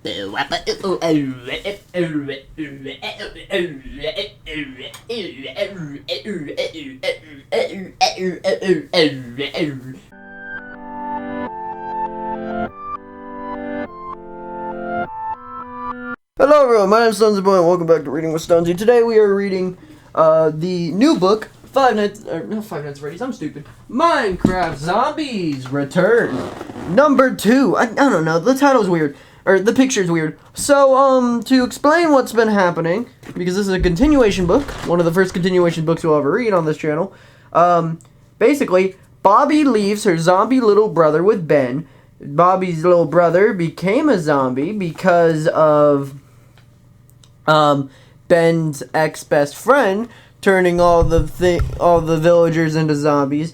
Hello everyone, my name is Stonesy Boy and welcome back to Reading with Stonesy. Today we are reading the new book, Minecraft Zombies Return. Number 2. I don't know, the title's weird. Or the picture's weird. So, to explain what's been happening, because this is a continuation book, one of the first continuation books we'll ever read on this channel. Basically, Bobby leaves her zombie little brother with Ben. Bobby's little brother became a zombie because of Ben's ex-best friend turning all the villagers into zombies.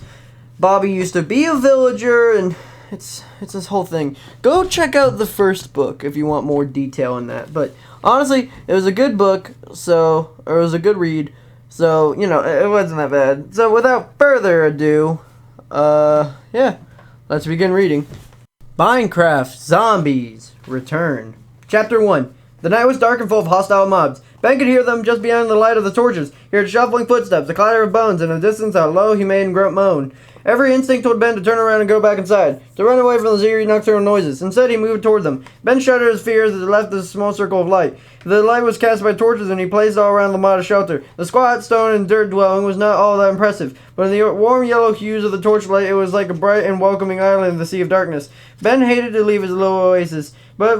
Bobby used to be a villager, and it's this whole thing. Go check out the first book if you want more detail in that. But honestly, it was a good book, or it was a good read. So, you know, it wasn't that bad. So without further ado, yeah, let's begin reading. Minecraft Zombies Return. Chapter 1. The night was dark and full of hostile mobs. Ben could hear them just beyond the light of the torches. He heard shuffling footsteps, a clatter of bones, and in the distance a low, humane moan. Every instinct told Ben to turn around and go back inside, to run away from the eerie nocturnal noises. Instead, he moved toward them. Ben shuddered his fear as he left the small circle of light. The light was cast by torches, and he placed all around the modest shelter. The squat stone and dirt dwelling was not all that impressive, but in the warm yellow hues of the torchlight, it was like a bright and welcoming island in the sea of darkness. Ben hated to leave his little oasis, but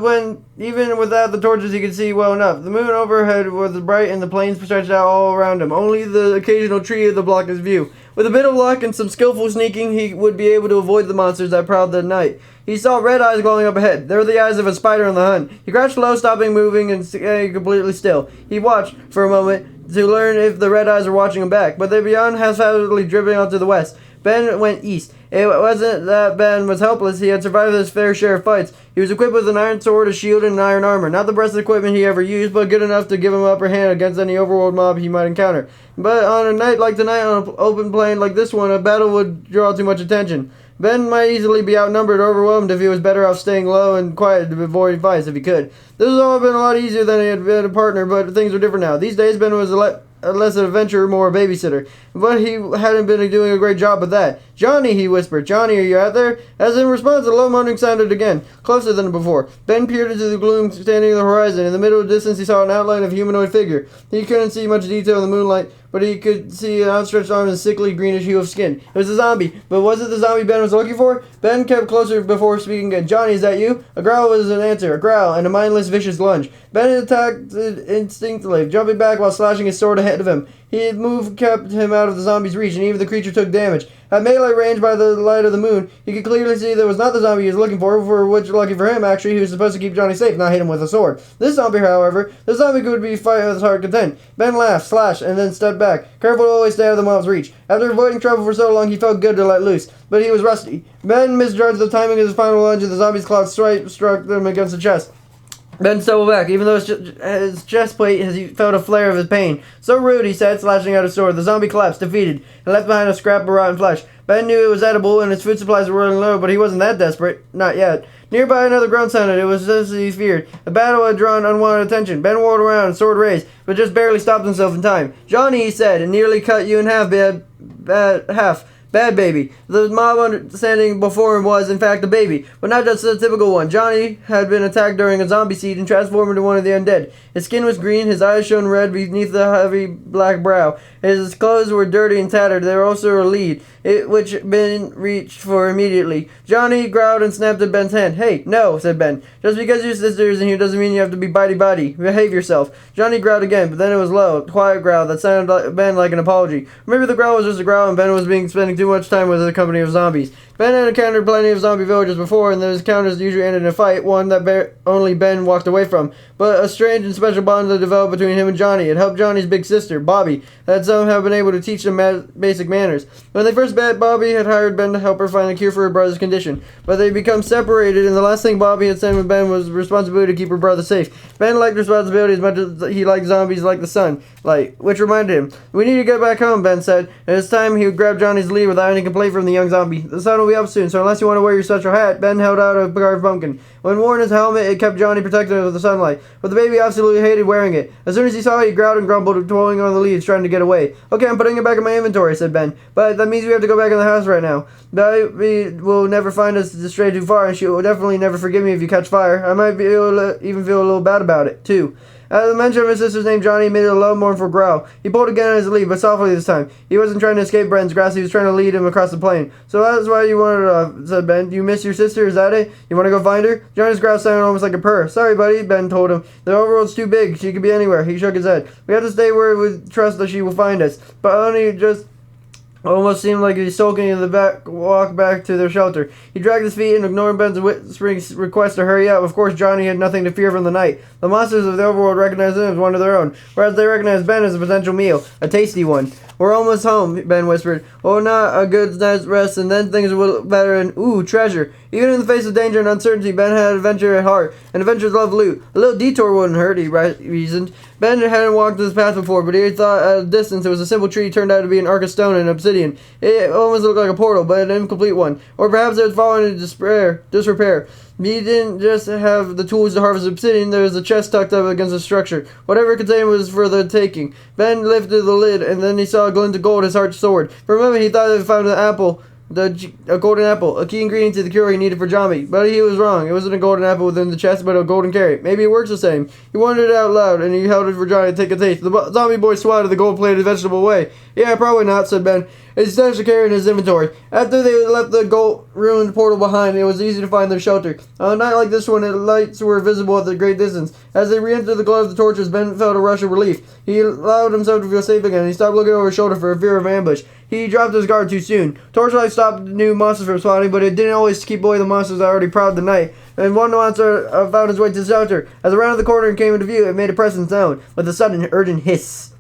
even without the torches, he could see well enough. The moon overhead was bright, and the plains stretched out all around him. Only the occasional tree blocked his view. With a bit of luck and some skillful sneaking, he would be able to avoid the monsters that prowled the night. He saw red eyes glowing up ahead. They were the eyes of a spider on the hunt. He crouched low, stopping moving and staying completely still. He watched for a moment to learn if the red eyes were watching him back, but they beyond haphazardly dribbling out to the west. Ben went east. It wasn't that Ben was helpless. He had survived his fair share of fights. He was equipped with an iron sword, a shield, and an iron armor. Not the best equipment he ever used, but good enough to give him upper hand against any overworld mob he might encounter. But on a night like tonight, on an open plain like this one, a battle would draw too much attention. Ben might easily be outnumbered or overwhelmed if he was better off staying low and quiet to avoid fights if he could. This has all been a lot easier than he had been a partner, but things were different now. These days, Ben was less an adventurer, more a babysitter. But he hadn't been doing a great job of that. "Johnny," he whispered. "Johnny, are you out there?" As in response, a low moaning sounded again, closer than before. Ben peered into the gloom standing in the horizon. In the middle of the distance, he saw an outline of a humanoid figure. He couldn't see much detail in the moonlight, but he could see an outstretched arm and a sickly greenish hue of skin. It was a zombie, but was it the zombie Ben was looking for? Ben kept closer before speaking again. "Johnny, is that you?" A growl was an answer, a growl, and a mindless, vicious lunge. Ben attacked instinctively, jumping back while slashing his sword ahead of him. His move kept him out of the zombie's reach, and even the creature took damage. At melee range by the light of the moon, he could clearly see that it was not the zombie he was looking for which, lucky for him, actually, he was supposed to keep Johnny safe, not hit him with a sword. This zombie, however, could be fighting with his heart content. Ben laughed, slashed, and then stepped back, careful to always stay out of the mob's reach. After avoiding trouble for so long, he felt good to let loose, but he was rusty. Ben misjudged the timing of his final lunge, and the zombie's claw struck him against the chest. Ben stumbled back, even though his chest plate, as he felt a flare of his pain. "So rude," he said, slashing out his sword. The zombie collapsed, defeated, and left behind a scrap of rotten flesh. Ben knew it was edible, and his food supplies were running low, but he wasn't that desperate. Not yet. Nearby, another groan sounded. It was as he feared. The battle had drawn unwanted attention. Ben whirled around, sword raised, but just barely stopped himself in time. "Johnny," he said, and nearly cut you in half, Bad baby. The mob standing before him was, in fact, a baby, but not just a typical one. Johnny had been attacked during a zombie seed and transformed into one of the undead. His skin was green, his eyes shone red beneath the heavy black brow. His clothes were dirty and tattered. They were also a lead, which Ben reached for immediately. Johnny growled and snapped at Ben's hand. "Hey, no," said Ben. "Just because your sister's in here doesn't mean you have to be bitey-bitey. Behave yourself." Johnny growled again, but then it was low, a quiet growl that sounded like Ben like an apology. Maybe the growl was just a growl and Ben was spending too much time with a company of zombies. Ben had encountered plenty of zombie villagers before, and those encounters usually ended in a fight, one that only Ben walked away from. But a strange and special bond that developed between him and Johnny. It helped Johnny's big sister, Bobby, had somehow been able to teach them basic manners. When they first met, Bobby had hired Ben to help her find a cure for her brother's condition. But they become separated, and the last thing Bobby had sent with Ben was responsibility to keep her brother safe. Ben liked responsibility as much as he liked zombies like the sun, which reminded him, "We need to get back home," Ben said. And it's time he would grab Johnny's lead without any complaint from the young zombie. "The sun will be up soon, so unless you want to wear your special hat, Ben held out a carved pumpkin. When worn his helmet, it kept Johnny protected with the sunlight, but the baby absolutely hated wearing it. As soon as he saw it, he growled and grumbled, twirling on the leaves, trying to get away. Okay, I'm putting it back in my inventory, said Ben, but that means we have to go back in the house right now. Baby will never find us to stray too far, and she will definitely never forgive me if you catch fire. I might be able to even feel a little bad about it, too. At the mention of his sister's name, Johnny made a low, mournful growl. He pulled again on his lead, but softly this time. He wasn't trying to escape Ben's grasp, he was trying to lead him across the plain. So that's why you wanted said Ben. You miss your sister, is that it? You want to go find her? Johnny's growl sounded almost like a purr. Sorry, buddy, Ben told him. The overworld's too big, she could be anywhere. He shook his head. We have to stay where we trust that she will find us. But only just... almost seemed like he was sulking in the back, walk back to their shelter. He dragged his feet and ignored Ben's whispering request to hurry up. Of course, Johnny had nothing to fear from the night. The monsters of the overworld recognized him as one of their own, whereas they recognized Ben as a potential meal, a tasty one. We're almost home, Ben whispered. Oh, not a good night's rest, and then things will look better, and ooh, treasure. Even in the face of danger and uncertainty, Ben had adventure at heart, and adventurers love loot. A little detour wouldn't hurt, he reasoned. Ben hadn't walked this path before, but he thought at a distance it was a simple tree turned out to be an arc of stone and obsidian. It almost looked like a portal, but an incomplete one. Or perhaps it had fallen into disrepair. He didn't just have the tools to harvest obsidian, there was a chest tucked up against the structure. Whatever it contained was for the taking. Ben lifted the lid, and then he saw a glint of gold, his heart soared. For a moment he thought he had found an apple. A golden apple, a key ingredient to the cure he needed for Johnny. But he was wrong. It wasn't a golden apple within the chest, but a golden carrot. Maybe it works the same. He wondered it out loud, and he held it for Johnny to take a taste. The zombie boy swatted the gold-plated vegetable away. Yeah, probably not, said Ben. He stashed the carrot in his inventory. After they left the gold-ruined portal behind, it was easy to find their shelter. On a night like this one, the lights were visible at a great distance. As they re-entered the glow of the torches, Ben felt a rush of relief. He allowed himself to feel safe again. He stopped looking over his shoulder for fear of ambush. He dropped his guard too soon. Torchlight stopped new monsters from spawning, but it didn't always keep away the monsters that already prowled the night. And one monster found his way to the shelter. As it rounded the corner and came into view, it made a presence known, with a sudden, urgent hiss.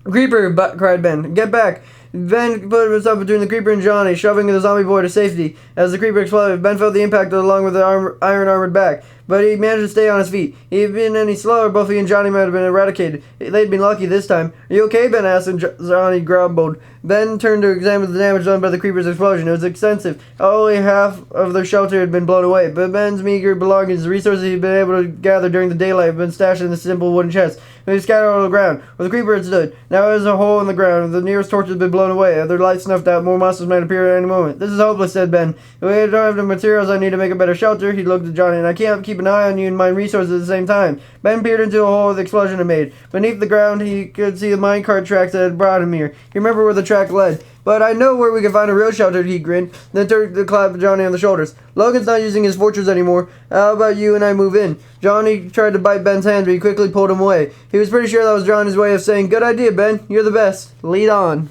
Creeper! Cried Ben. Get back! Ben put himself between the creeper and Johnny, shoving the zombie boy to safety. As the creeper exploded, Ben felt the impact along with the iron-armored back, but he managed to stay on his feet. If he had been any slower, both he and Johnny might have been eradicated. They'd been lucky this time. Are you okay, Ben asked, and Johnny grumbled. Ben turned to examine the damage done by the creeper's explosion. It was extensive. Only half of their shelter had been blown away, but Ben's meager belongings, the resources he'd been able to gather during the daylight, had been stashed in the simple wooden chest. They scattered on the ground, where the creeper had stood. Now there was a hole in the ground. The nearest torch had been blown away. Other lights snuffed out. More monsters might appear at any moment. This is hopeless, said Ben. If I don't have the materials I need to make a better shelter, he looked at Johnny, and I can't keep an eye on you and mine resources at the same time. Ben peered into a hole the explosion had made. Beneath the ground, he could see the minecart tracks that had brought him here. He remembered where the track led. But I know where we can find a real shelter, he grinned, then turned to clap Johnny on the shoulders. Logan's not using his fortress anymore. How about you and I move in? Johnny tried to bite Ben's hand, but he quickly pulled him away. He was pretty sure that was Johnny's way of saying, good idea, Ben. You're the best. Lead on.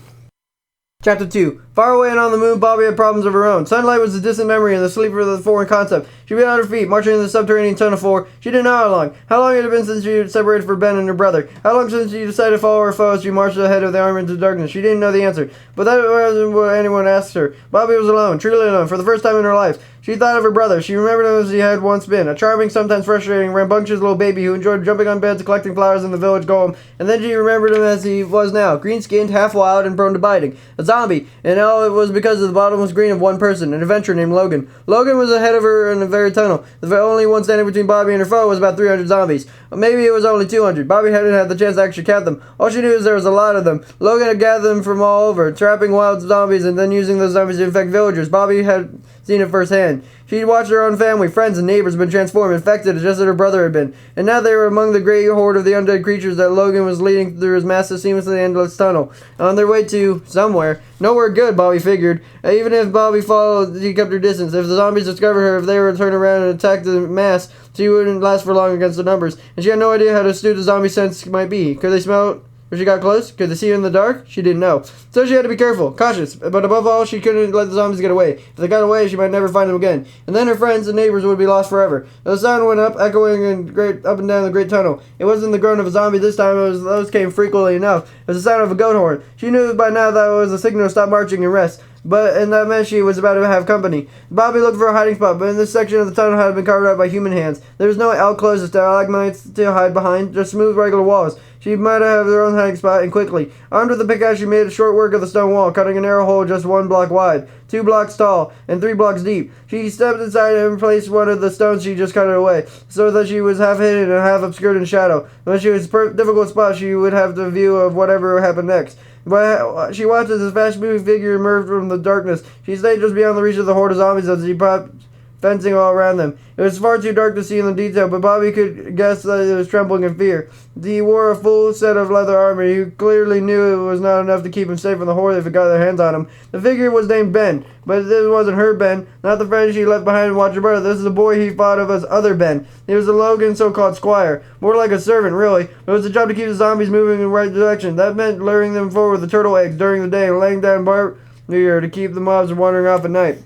Chapter 2. Far away and on the moon, Bobby had problems of her own. Sunlight was a distant memory and the sleeper of the foreign concept. She beat on her feet, marching in the subterranean tunnel floor. She didn't know how long. How long it had been since she had separated from Ben and her brother? How long since she decided to follow her foe as she marched ahead of the army into darkness? She didn't know the answer. But that wasn't what anyone asked her. Bobby was alone, truly alone, for the first time in her life. She thought of her brother. She remembered him as he had once been, a charming, sometimes frustrating, rambunctious little baby who enjoyed jumping on beds, collecting flowers in the village golem. And then she remembered him as he was now, green-skinned, half-wild, and prone to biting. A zombie, and all it was because of the bottomless green of one person, an adventurer named Logan. Logan was ahead of her in the very tunnel. The only one standing between Bobby and her foe was about 300 zombies. Maybe it was only 200. Bobby hadn't had the chance to actually count them. All she knew is there was a lot of them. Logan had gathered them from all over, trapping wild zombies and then using those zombies to infect villagers. Bobby had seen it firsthand. She'd watched her own family, friends, and neighbors been transformed, infected just as her brother had been. And now they were among the great horde of the undead creatures that Logan was leading through his massive, seamlessly endless tunnel. On their way to somewhere. Nowhere good, Bobby figured. Even if Bobby followed, she kept her distance. If the zombies discovered her, if they were to turn around and attack the mass, she wouldn't last for long against the numbers. And she had no idea how astute the zombie sense might be. Could they smell if she got close? Could they see her in the dark? She didn't know. So she had to be careful, cautious, but above all, she couldn't let the zombies get away. If they got away, she might never find them again. And then her friends and neighbors would be lost forever. The sound went up, echoing up and down the great tunnel. It wasn't the groan of a zombie this time, those came frequently enough. It was the sound of a goat horn. She knew by now that it was a signal to stop marching and rest. and that meant she was about to have company. Bobby looked for a hiding spot, but in this section of the tunnel had been carved out by human hands. There was no alcoves or stalagmites to hide behind, just smooth regular walls. She might have her own hiding spot, and quickly. Armed with a pickaxe, she made a short work of the stone wall, cutting a narrow hole just 1 block wide, 2 blocks tall, and 3 blocks deep. She stepped inside and placed one of the stones she just cut away, so that she was half hidden and half obscured in shadow. When she was in a difficult spot, she would have the view of whatever happened next. But she watched as his fast-moving figure emerged from the darkness. She stayed just beyond the reach of the horde of zombies as he popped fencing all around them. It was far too dark to see in the detail, but Bobby could guess that it was trembling in fear. He wore a full set of leather armor. He clearly knew it was not enough to keep him safe from the horde if it got their hands on him. The figure was named Ben, but this wasn't her Ben, not the friend she left behind to watch her brother. This is the boy he thought of as other Ben. He was a Logan's so-called squire, more like a servant, really. But it was a job to keep the zombies moving in the right direction. That meant luring them forward with the turtle eggs during the day and laying down barrier to keep the mobs from wandering off at night.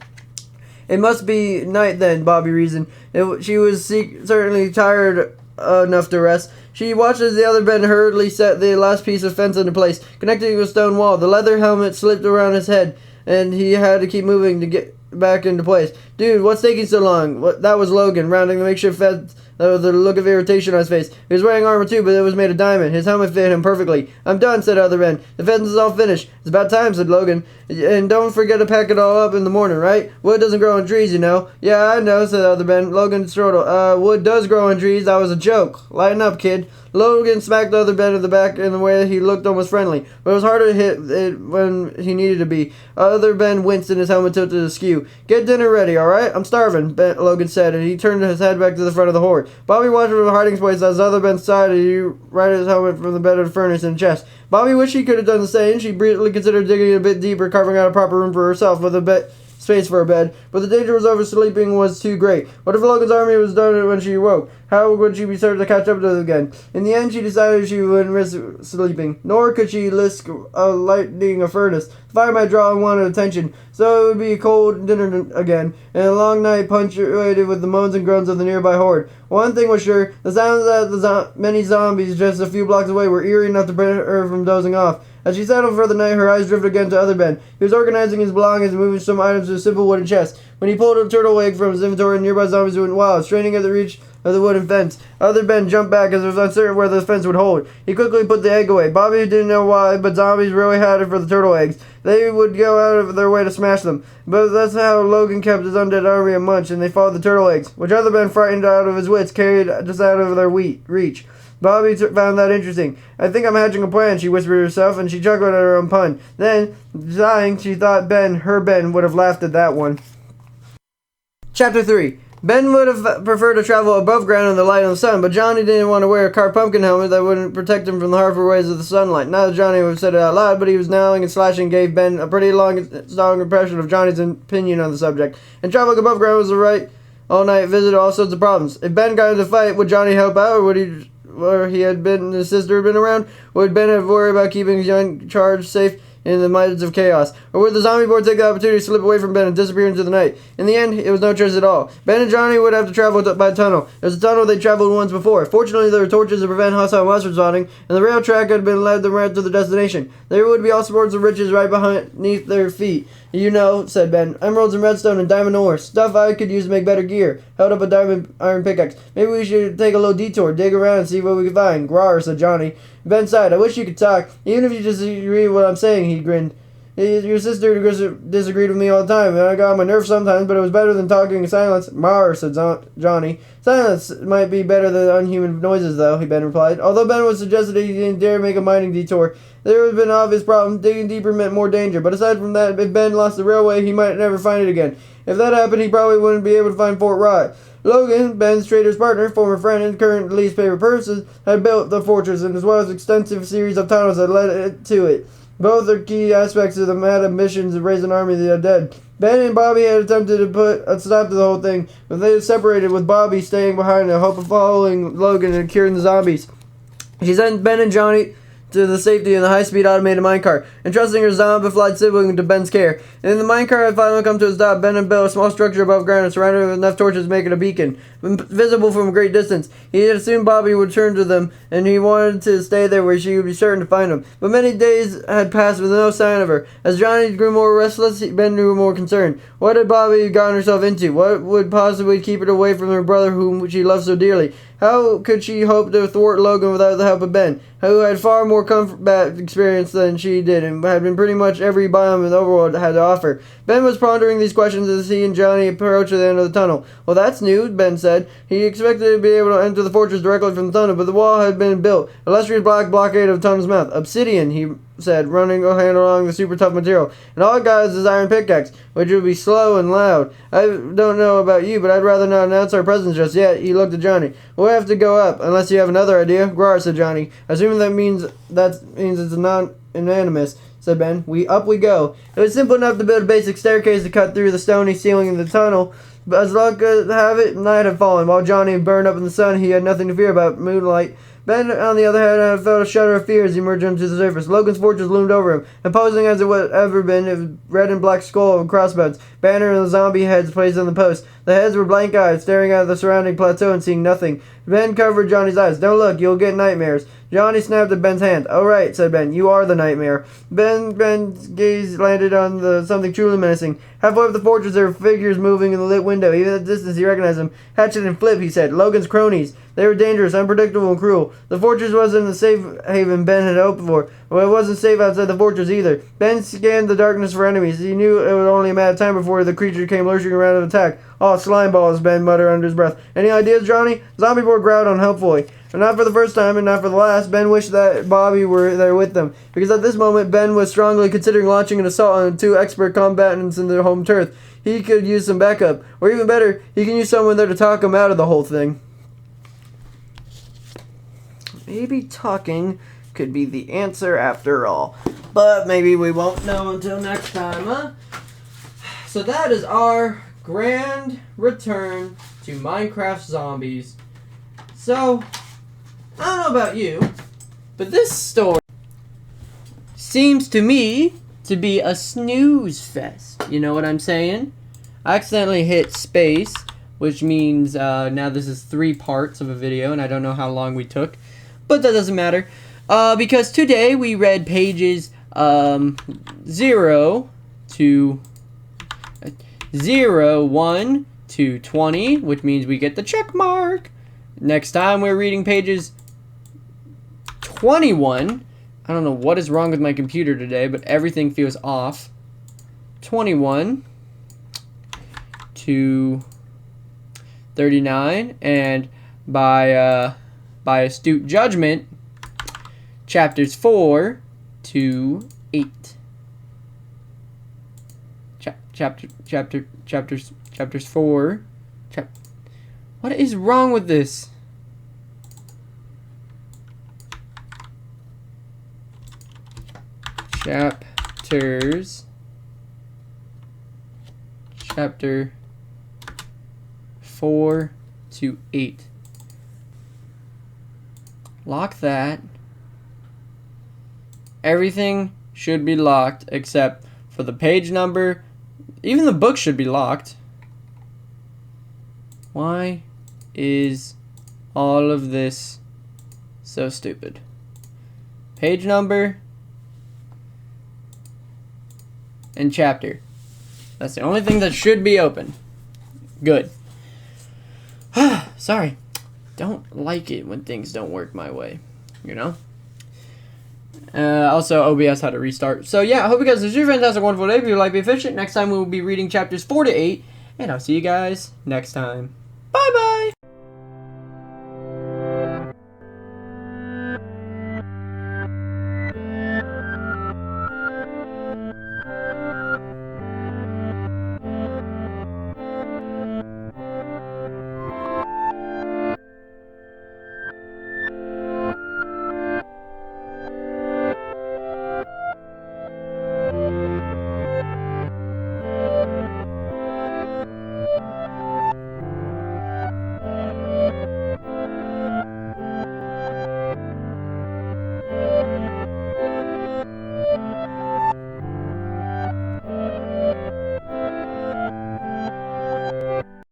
It must be night then, Bobby reasoned. She was certainly tired enough to rest. She watched as the other Ben hurriedly set the last piece of fence into place, connecting to a stone wall. The leather helmet slipped around his head, and he had to keep moving to get back into place. Dude, what's taking so long? That was Logan, rounding the makeshift fence. The look of irritation on his face. He was wearing armor too, but it was made of diamond. His helmet fit him perfectly. I'm done, said other Ben. The fence is all finished. It's about time, said Logan. And don't forget to pack it all up in the morning, right? Wood doesn't grow on trees, you know. Yeah, I know, said other Ben. Logan strode. Wood does grow on trees. That was a joke. Lighten up, kid. Logan smacked the other Ben in the back in a way he looked almost friendly, but it was harder to hit it when he needed to be. Other Ben winced and his helmet tilted askew. Get dinner ready, alright? I'm starving, Logan said, and he turned his head back to the front of the horde. Bobby watched from a hiding place as other Ben sighed and he righted his helmet from the bed of the furnace and chest. Bobby wished he could have done the same. She briefly considered digging a bit deeper, carving out a proper room for herself with a space for a bed, but the danger was oversleeping was too great. What if Logan's army was done when she awoke? How would she be certain to catch up to them again? In the end, she decided she wouldn't risk sleeping, nor could she risk lighting a furnace. The fire might draw unwanted attention, so it would be a cold dinner again, and a long night punctuated with the moans and groans of the nearby horde. One thing was sure, the sounds of many zombies just a few blocks away were eerie enough to prevent her from dozing off. As she settled for the night, her eyes drifted again to other Ben. He was organizing his belongings and moving some items to a simple wooden chest. When he pulled a turtle egg from his inventory, nearby zombies went wild, straining at the reach of the wooden fence. Other Ben jumped back as it was uncertain where the fence would hold. He quickly put the egg away. Bobby didn't know why, but zombies really had it for the turtle eggs. They would go out of their way to smash them. But that's how Logan kept his undead army a munch, and they followed the turtle eggs, which other Ben, frightened out of his wits, carried just out of their reach. Bobby found that interesting. I think I'm hatching a plan, she whispered to herself, and she chuckled at her own pun. Then, sighing, she thought her Ben, would have laughed at that one. Chapter 3. Ben would have preferred to travel above ground in the light of the sun, but Johnny didn't want to wear a carved pumpkin helmet that wouldn't protect him from the harmful rays of the sunlight. Not that Johnny would have said it out loud, but he was gnawing and slashing gave Ben a pretty strong impression of Johnny's opinion on the subject. And traveling above ground was a right all-night visit to all sorts of problems. If Ben got into a fight, would Johnny help out, or would he... where his sister had been around? Would Ben have worried about keeping his young charge safe in the midst of chaos? Or would the zombie board take the opportunity to slip away from Ben and disappear into the night? In the end, it was no choice at all. Ben and Johnny would have to travel by tunnel. It was a tunnel they'd traveled once before. Fortunately, there were torches to prevent hostile monsters spawning, and the rail track had been led them right to their destination. There would be all sorts of riches right beneath their feet. You know, said Ben, emeralds and redstone and diamond ore. Stuff I could use to make better gear. Held up a diamond iron pickaxe. Maybe we should take a little detour, dig around and see what we can find. Grawr, said Johnny. Ben sighed. I wish you could talk. Even if you disagree with what I'm saying, he grinned. Your sister disagreed with me all the time, and I got on my nerves sometimes, but it was better than talking in silence. Mar, said Johnny. Silence might be better than unhuman noises, though, Ben replied. Although Ben would suggest that he didn't dare make a mining detour, there would have been an obvious problem. Digging deeper meant more danger, but aside from that, if Ben lost the railway, he might never find it again. If that happened, he probably wouldn't be able to find Fort Rye. Logan, Ben's trader's partner, former friend, and current least favorite person, had built the fortress, and as well as an extensive series of tunnels that led to it. Both are key aspects of the mad ambitions of raising an army of the undead. Ben and Bobby had attempted to put a stop to the whole thing, but they had separated, with Bobby staying behind in the hope of following Logan and curing the zombies. She sent Ben and Johnny to the safety in the high-speed automated minecart, entrusting her zombified sibling to Ben's care. And the minecart had finally come to a stop. Ben had built a small structure above ground and surrounded it with enough torches to make it a beacon. visible from a great distance. He had assumed Bobby would turn to them, and he wanted to stay there where she would be certain to find him. But many days had passed with no sign of her. As Johnny grew more restless, Ben grew more concerned. What had Bobby gotten herself into? What would possibly keep her away from her brother whom she loved so dearly? How could she hope to thwart Logan without the help of Ben, who had far more combat experience than she did and had been pretty much every biome in the overworld had to offer? Ben was pondering these questions as he and Johnny approached the end of the tunnel. Well, that's new, Ben said. He expected to be able to enter the fortress directly from the tunnel, but the wall had been built. A illustrious black blockade of the tunnel's mouth. Obsidian, he said, running a hand along the super tough material. And all it got is his iron pickaxe, which would be slow and loud. I don't know about you, but I'd rather not announce our presence just yet. He looked at Johnny. We'll have to go up, unless you have another idea. Grar, said Johnny. Assuming that means it's non-unanimous, said Ben. We go. It was simple enough to build a basic staircase to cut through the stony ceiling of the tunnel, but as luck could have it, night had fallen. While Johnny burned up in the sun, he had nothing to fear about moonlight. Ben, on the other hand, had felt a shudder of fear as he emerged onto the surface. Logan's fortress loomed over him, imposing as it would ever been, it was red and black skull and crossbones, banner and zombie heads placed on the post. The heads were blank eyed, staring at the surrounding plateau and seeing nothing. Ben covered Johnny's eyes. Don't look, you'll get nightmares. Johnny snapped at Ben's hand. All right, said Ben. You are the nightmare. Ben's gaze landed on something truly menacing. Halfway up the fortress, there were figures moving in the lit window. Even at the distance, he recognized them. Hatchet and Flip, he said. Logan's cronies. They were dangerous, unpredictable, and cruel. The fortress wasn't the safe haven Ben had hoped for. Well, it wasn't safe outside the fortress either. Ben scanned the darkness for enemies. He knew it was only a matter of time before the creature came lurching around to attack. Oh, slime balls, Ben muttered under his breath. Any ideas, Johnny? Zombie boy growled unhelpfully. But not for the first time, and not for the last. Ben wished that Bobby were there with them, because at this moment, Ben was strongly considering launching an assault on two expert combatants in their home turf. He could use some backup, or even better, he can use someone there to talk him out of the whole thing. Maybe talking could be the answer after all. But maybe we won't know until next time, huh? So that is our grand return to Minecraft Zombies. So, I don't know about you, but this story seems to me to be a snooze fest. You know what I'm saying? I accidentally hit space, which means now this is 3 parts of a video, and I don't know how long we took. But that doesn't matter, because today we read pages 0 to 1 to 20, which means we get the check mark. Next time we're reading pages 21. I don't know what is wrong with my computer today, but everything feels off. 21 to 39, and by astute judgment, chapters 4 to 8. Chapters 4. What is wrong with this? Chapter 4 to 8. Lock that. Everything should be locked except for the page number. Even the book should be locked. Why is all of this so stupid? Page number and chapter. That's the only thing that should be open. Good. Sorry. Don't like it when things don't work my way, you know? Also, OBS had to restart. So yeah, I hope you guys have a fantastic, wonderful day. If you like, be efficient. Next time we will be reading chapters 4 to 8. And I'll see you guys next time. Bye-bye!